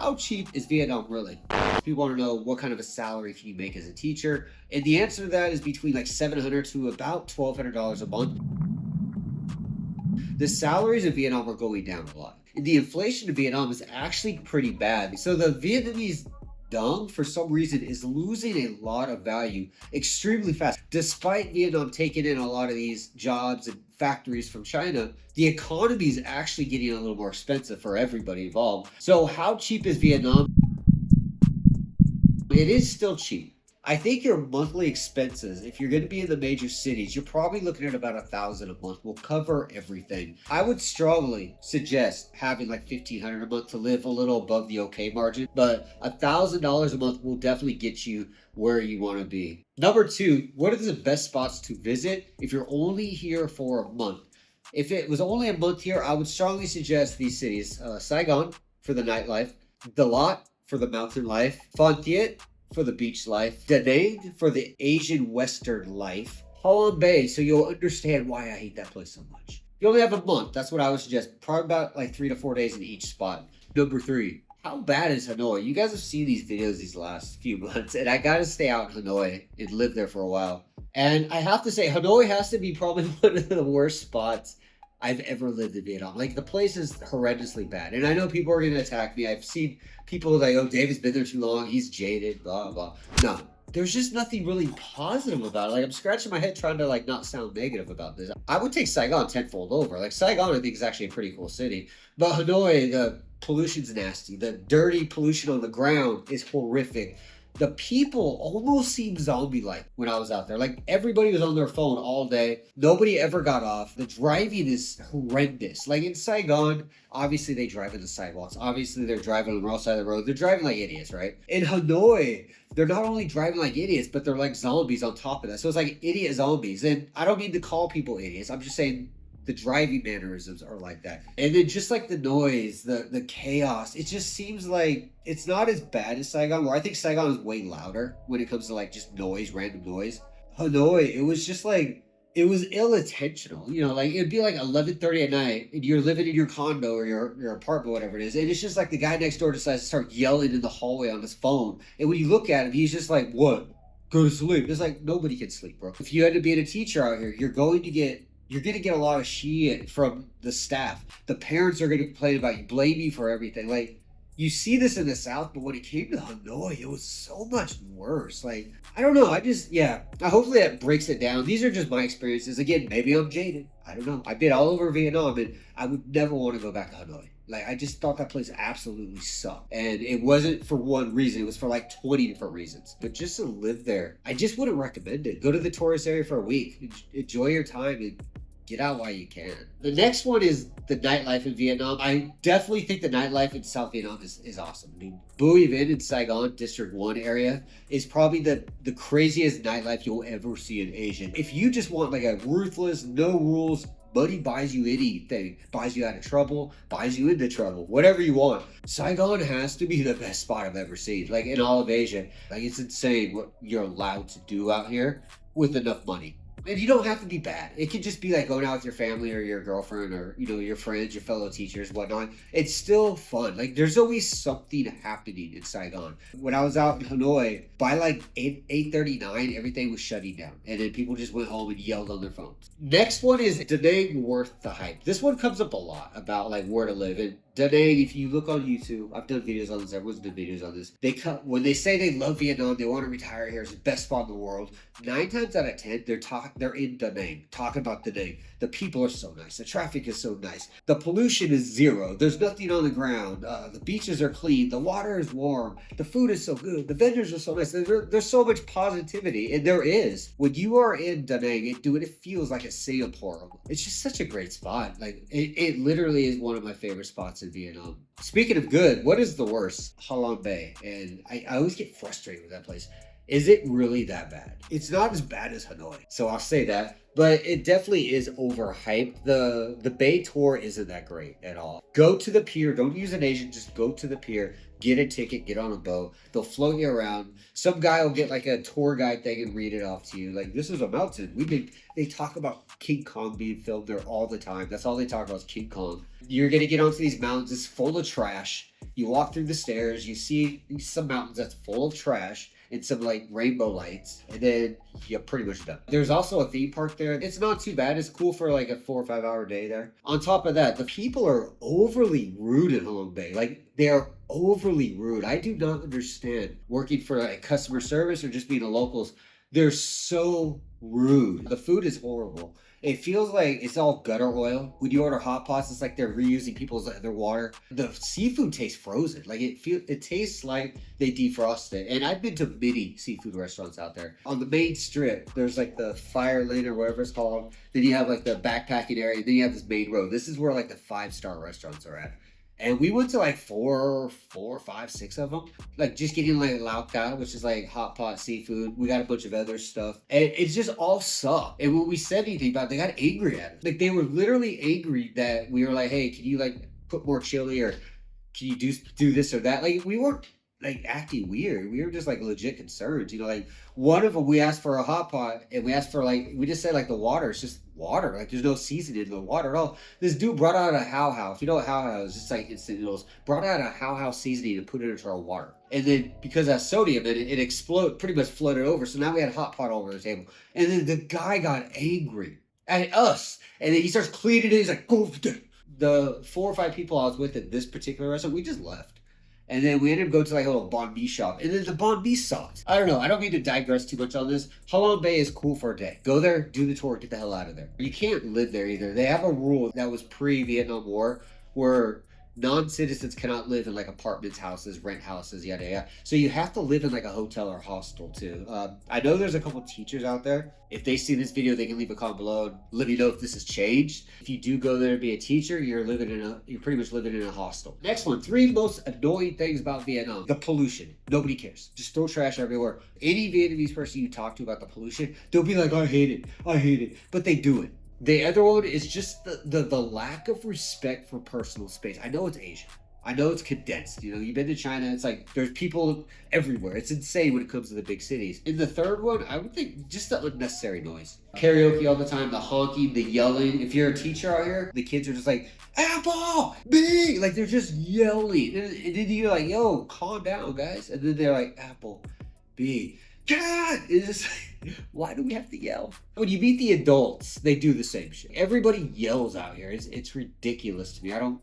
how cheap is Vietnam really? People want to know what kind of a salary can you make as a teacher? And the answer to that is between like $700 to about $1,200 a month. The salaries in Vietnam are going down a lot. The inflation in Vietnam is actually pretty bad. So the Vietnamese dong, for some reason, is losing a lot of value extremely fast. Despite Vietnam taking in a lot of these jobs and factories from China, the economy is actually getting a little more expensive for everybody involved. So how cheap is Vietnam? It is still cheap. I think your monthly expenses, if you're going to be in the major cities, you're probably looking at about 1,000 a month. Will cover everything. I would strongly suggest having like 1,500 a month to live a little above the okay margin, but $1,000 a month will definitely get you where you want to be. Number two, what are the best spots to visit if you're only here for a month? If it was only a month here, I would strongly suggest these cities: Saigon for the nightlife, Dalat for the mountain life, Phan Thiet for the beach life, Da Nang for the Asian Western life, Halong Bay, so you'll understand why I hate that place so much. You only have a month. That's what I would suggest. Probably about like 3 to 4 days in each spot. Number three, how bad is Hanoi? You guys have seen these videos these last few months, and I gotta stay out in Hanoi and live there for a while. And I have to say, Hanoi has to be probably one of the worst spots I've ever lived in Vietnam. Like, the place is horrendously bad. And I know people are going to attack me. I've seen people like, oh, David's been there too long. He's jaded, blah, blah. No, there's just nothing really positive about it. Like, I'm scratching my head trying to like not sound negative about this. I would take Saigon tenfold over. Like, Saigon, I think, is actually a pretty cool city. But Hanoi, the pollution's nasty. The dirty pollution on the ground is horrific. The people almost seemed zombie-like when I was out there. Like, everybody was on their phone all day. Nobody ever got off. The driving is horrendous. Like, in Saigon, obviously they drive in the sidewalks. Obviously they're driving on the wrong side of the road. They're driving like idiots, right? In Hanoi, they're not only driving like idiots, but they're like zombies on top of that. So it's like idiot zombies. And I don't mean to call people idiots. I'm just saying the driving mannerisms are like that. And then just like the noise, the chaos, it just seems like it's not as bad as Saigon, where I think Saigon is way louder when it comes to like just noise, random noise. Hanoi, it was just like, it was ill-intentional. You know, like it'd be like 11:30 at night and you're living in your condo or your apartment, whatever it is. And it's just like the guy next door decides to start yelling in the hallway on his phone. And when you look at him, he's just like, what? Go to sleep. It's like, nobody can sleep, bro. If you had to be a teacher out here, you're going to get a lot of shit from the staff. The parents are going to complain about you, blame you for everything. Like, you see this in the South, but when it came to Hanoi, it was so much worse. Like, I don't know. Hopefully that breaks it down. These are just my experiences. Again, maybe I'm jaded. I don't know. I've been all over Vietnam, and I would never want to go back to Hanoi. Like, I just thought that place absolutely sucked. And it wasn't for one reason. It was for like 20 different reasons. But just to live there, I just wouldn't recommend it. Go to the tourist area for a week. Enjoy your time and get out while you can. The next one is the nightlife in Vietnam. I definitely think the nightlife in South Vietnam is awesome. I mean, Bui Vinh in Saigon, District 1 area, is probably the craziest nightlife you'll ever see in Asia. If you just want like a ruthless, no rules, money buys you anything, buys you out of trouble, buys you into trouble, whatever you want, Saigon has to be the best spot I've ever seen. Like, in all of Asia. Like, it's insane what you're allowed to do out here with enough money. And you don't have to be bad. It could just be like going out with your family or your girlfriend or, you know, your friends, your fellow teachers, whatnot. It's still fun. Like, there's always something happening in Saigon. When I was out in Hanoi, by like 8:39, everything was shutting down. And then people just went home and yelled on their phones. Next one is Da Nang worth the hype. This one comes up a lot about like where to live. And Da Nang, if you look on YouTube, I've done videos on this, everyone's done videos on this. When they say they love Vietnam, they want to retire here, it's the best spot in the world. 9 times out of 10, they're in Da Nang, talking about Da Nang. The people are so nice. The traffic is so nice. The pollution is zero. There's nothing on the ground. The beaches are clean. The water is warm. The food is so good. The vendors are so nice. There's so much positivity, and there is. When you are in Da Nang, it feels like a Singapore. It's just such a great spot. Like, it literally is one of my favorite spots in Vietnam. Speaking of good, what is the worst? Halong Bay. And I always get frustrated with that place. Is it really that bad? It's not as bad as Hanoi, so I'll say that. But it definitely is overhyped. The Bay tour isn't that great at all. Go to the pier. Don't use an agent. Just go to the pier. get a ticket, get on a boat. They'll float you around. Some guy will get like a tour guide thing and read it off to you. Like, this is a mountain. They talk about King Kong being filmed there all the time. That's all they talk about is King Kong. You're gonna get onto these mountains. It's full of trash. You walk through the stairs. You see some mountains that's full of trash and some like rainbow lights, and then you're pretty much done. There's also a theme park there. It's not too bad. It's cool for like a 4 or 5 hour day there. On top of that, the people are overly rude in Halong Bay. Like, they are overly rude. I do not understand working for like customer service or just being a locals. They're so rude. The food is horrible. It feels like it's all gutter oil. When you order hot pots, it's like they're reusing their water. The seafood tastes frozen. Like, it tastes like they defrosted it. And I've been to many seafood restaurants out there. On the main strip, there's like the Fire Lane or whatever it's called. Then you have like the backpacking area. Then you have this main road. This is where like the 5-star restaurants are at. And we went to like four, five, six of them. Like, just getting like lao khao, which is like hot pot seafood. We got a bunch of other stuff. And it's just all sucked. And when we said anything about it, they got angry at us. Like, they were literally angry that we were like, hey, can you like put more chili, or can you do this or that? Like, we weren't like acting weird. We were just like legit concerned. You know, like, one of them, we asked for a hot pot, and we asked for like, we just said like the water, it's just water. Like, there's no seasoning in the water at all. This dude brought out a how. If you know what how is, just like instant noodles. Brought out a how seasoning and put it into our water. And then because of sodium in it, it exploded, pretty much flooded over. So now we had a hot pot all over the table. And then the guy got angry at us. And then he starts cleaning it. He's like, go. The 4 or 5 people I was with at this particular restaurant, we just left. And then we ended up going to like a little banh mi shop. And then the banh mi sucked. I don't know. I don't mean to digress too much on this. Halong Bay is cool for a day. Go there, do the tour, get the hell out of there. You can't live there either. They have a rule that was pre-Vietnam War where non-citizens cannot live in like apartments, houses, rent houses, yada yada. So you have to live in like a hotel or hostel too. I know there's a couple teachers out there. If they see this video, they can leave a comment below and let me know if this has changed. If you do go there to be a teacher, you're pretty much living in a hostel. Next one, 3 most annoying things about Vietnam. The pollution. Nobody cares. Just throw trash everywhere. Any Vietnamese person you talk to about the pollution, they'll be like, I hate it. But they do it. The other one is just the lack of respect for personal space. I know it's Asian. I know it's condensed. You know, you've been to China, it's like there's people everywhere. It's insane when it comes to the big cities. And the third one, I would think just the unnecessary noise. Karaoke all the time, the honking, the yelling. If you're a teacher out here, the kids are just like, Apple, B! Like, they're just yelling. And then you're like, yo, calm down, guys. And then they're like, Apple, B. God! It's just like, why do we have to yell? When you meet the adults, they do the same shit. Everybody yells out here. It's ridiculous to me. I don't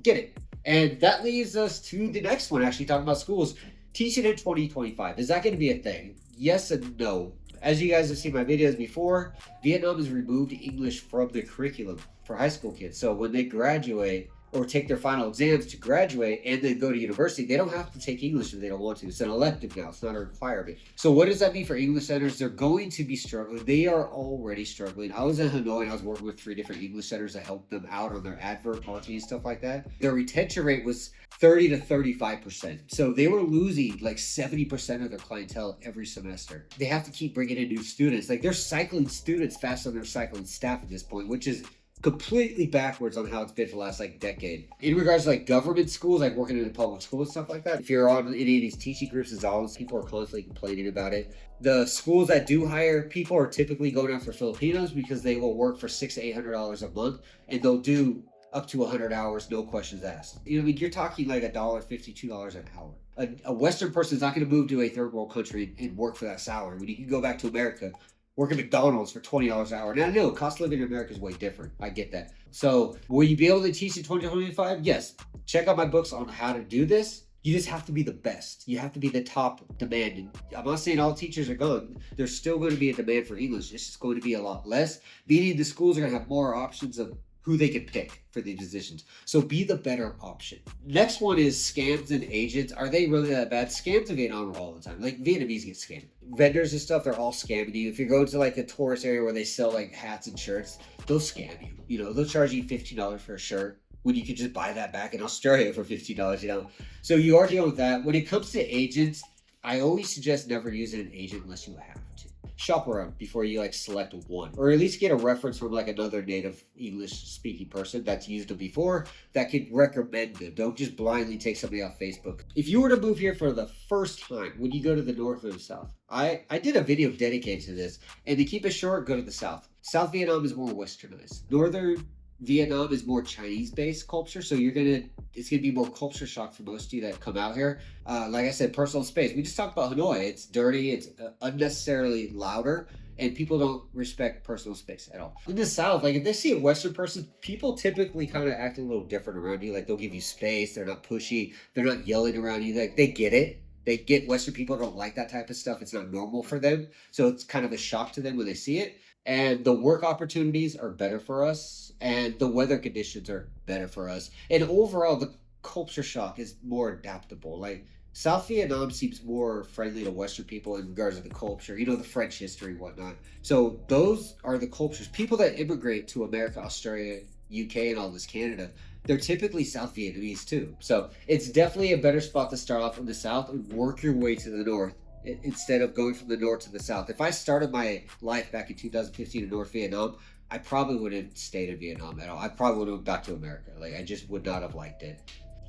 get it. And that leads us to the next one, actually talking about schools. Teaching in 2025. Is that going to be a thing? Yes and no. As you guys have seen my videos before, Vietnam has removed English from the curriculum for high school kids. So when they graduate or take their final exams to graduate and then go to university, they don't have to take English if they don't want to. It's an elective now. It's not a requirement. So what does that mean for English centers? They're going to be struggling. They are already struggling. I was in Hanoi and I was working with 3 different English centers that helped them out on their advert marketing and stuff like that. Their retention rate was 30 to 35%. So they were losing like 70% of their clientele every semester. They have to keep bringing in new students. Like, they're cycling students faster than they're cycling staff at this point, which is completely backwards on how it's been for the last like decade. In regards to like government schools, like working in a public school and stuff like that, if you're on any of these teaching groups, as always, people are constantly complaining about it. The schools that do hire people are typically going after Filipinos because they will work for $600 to $800 a month, and they'll do up to 100 hours, no questions asked. You know, I mean, you're talking like $1.50, $2 an hour. A Western person is not going to move to a third world country and work for that salary when you can go back to America, work at McDonald's for $20 an hour. Now, I know cost of living in America is way different. I get that. So will you be able to teach in 2025? Yes. Check out my books on how to do this. You just have to be the best. You have to be the top demand. I'm not saying all teachers are gone. There's still going to be a demand for English. It's just going to be a lot less. Meaning the schools are going to have more options of who they can pick for the positions. So be the better option. Next one is scams and agents. Are they really that bad? Scams in Vietnam are all the time. Like, Vietnamese get scammed. Vendors and stuff, they're all scamming you. If you're going to like a tourist area where they sell like hats and shirts, they'll scam you. You know, they'll charge you $15 for a shirt when you could just buy that back in Australia for $15, you know? So you are dealing with that. When it comes to agents, I always suggest never using an agent unless you have to. shop around before you like select one, or at least get a reference from like another native English speaking person that's used them before that could recommend them. Don't just blindly take somebody off Facebook. If you were to move here for the first time, would you go to the north or the south? I did a video dedicated to this, and to keep it short, go to the south. South Vietnam is more westernized. Northern Vietnam is more Chinese based culture, so it's gonna be more culture shock for most of you that come out here. Like I said, personal space. We just talked about Hanoi. It's dirty. It's unnecessarily louder, and people don't respect personal space at all. In the South, like if they see a Western person, people typically kind of act a little different around you. Like they'll give you space. They're not pushy. They're not yelling around you. Like they get it. They get Western people don't like that type of stuff. It's not normal for them, so it's kind of a shock to them when they see it. And the work opportunities are better for us, and the weather conditions are better for us, and overall the culture shock is more adaptable. Like South Vietnam seems more friendly to Western people in regards to the culture, the French history, whatnot. So those are the cultures. People that immigrate to America, Australia, UK, and all this Canada, they're typically South Vietnamese too. So it's definitely a better spot to start off in the South and work your way to the North instead of going from the north to the south. If I started my life back in 2015 in North Vietnam, I probably wouldn't have stayed in Vietnam at all. I probably would have went back to America. Like I just would not have liked it.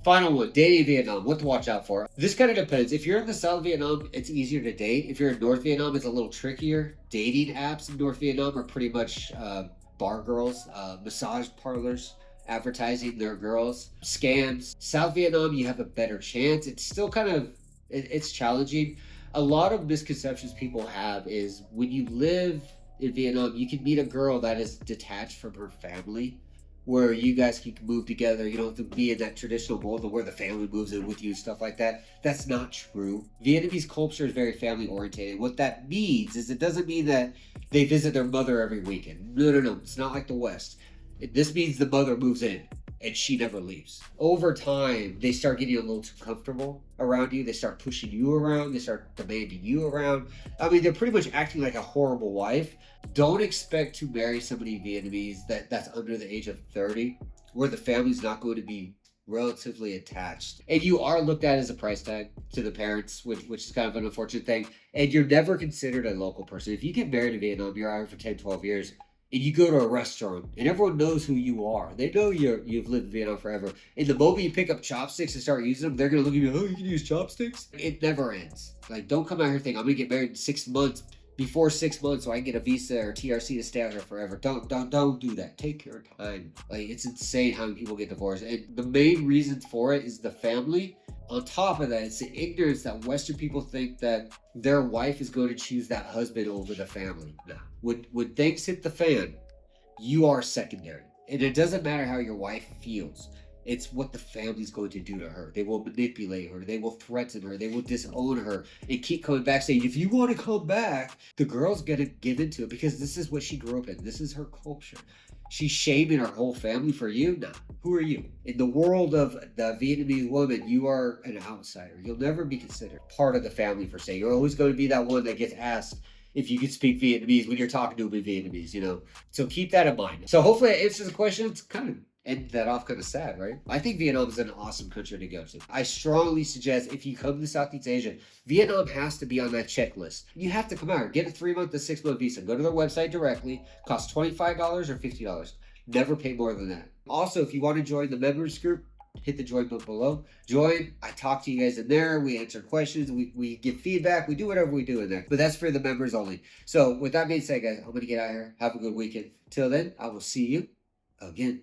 Final one, dating in Vietnam. What to watch out for? This kind of depends. If you're in the South Vietnam, it's easier to date. If you're in North Vietnam, it's a little trickier. Dating apps in North Vietnam are pretty much bar girls, massage parlors advertising their girls, scams. South Vietnam, you have a better chance. It's still kind of it's challenging. A lot of misconceptions people have is when you live in Vietnam, you can meet a girl that is detached from her family, where you guys can move together. You don't have to be in that traditional mold of where the family moves in with you, stuff like that. That's not true. Vietnamese culture is very family oriented. What that means is it doesn't mean that they visit their mother every weekend. No. It's not like the West. This means the mother moves in and she never leaves. Over time, they start getting a little too comfortable around you. They start pushing you around. They start demanding you around. I mean, they're pretty much acting like a horrible wife. Don't expect to marry somebody Vietnamese that's under the age of 30, where the family's not going to be relatively attached. And you are looked at as a price tag to the parents, which is kind of an unfortunate thing. And you're never considered a local person. If you get married in Vietnam, you're out here for 10, 12 years, and you go to a restaurant and everyone knows who you are. They know you've lived in Vietnam forever. And the moment you pick up chopsticks and start using them, they're going to look at you, oh, you can use chopsticks? It never ends. Like, don't come out here thinking, I'm going to get married in 6 months, before 6 months so I can get a visa or TRC to stay out here forever. Don't do that. Take your time. Like, it's insane how many people get divorced. And the main reason for it is the family. On top of that, it's the ignorance that Western people think that their wife is going to choose that husband over the family. No. When things hit the fan, you are secondary. And it doesn't matter how your wife feels. It's what the family's going to do to her. They will manipulate her. They will threaten her. They will disown her and keep coming back saying, if you want to come back, the girl's going to give into it because this is what she grew up in. This is her culture. She's shaming her whole family for you? Nah. Who are you? In the world of the Vietnamese woman, you are an outsider. You'll never be considered part of the family per se. You're always going to be that one that gets asked if you can speak Vietnamese when you're talking to them in Vietnamese, So keep that in mind. So hopefully that answers the question. It's kind of end that off kind of sad, right? I think Vietnam is an awesome country to go to. I strongly suggest if you come to Southeast Asia, Vietnam has to be on that checklist. You have to come out here, get a 3-month to 6-month visa. Go to their website directly. Costs $25 or $50. Never pay more than that. Also, if you want to join the members group, hit the join button below. Join. I talk to you guys in there. We answer questions. We give feedback. We do whatever we do in there. But that's for the members only. So with that being said, guys, I'm going to get out here. Have a good weekend. Till then, I will see you again.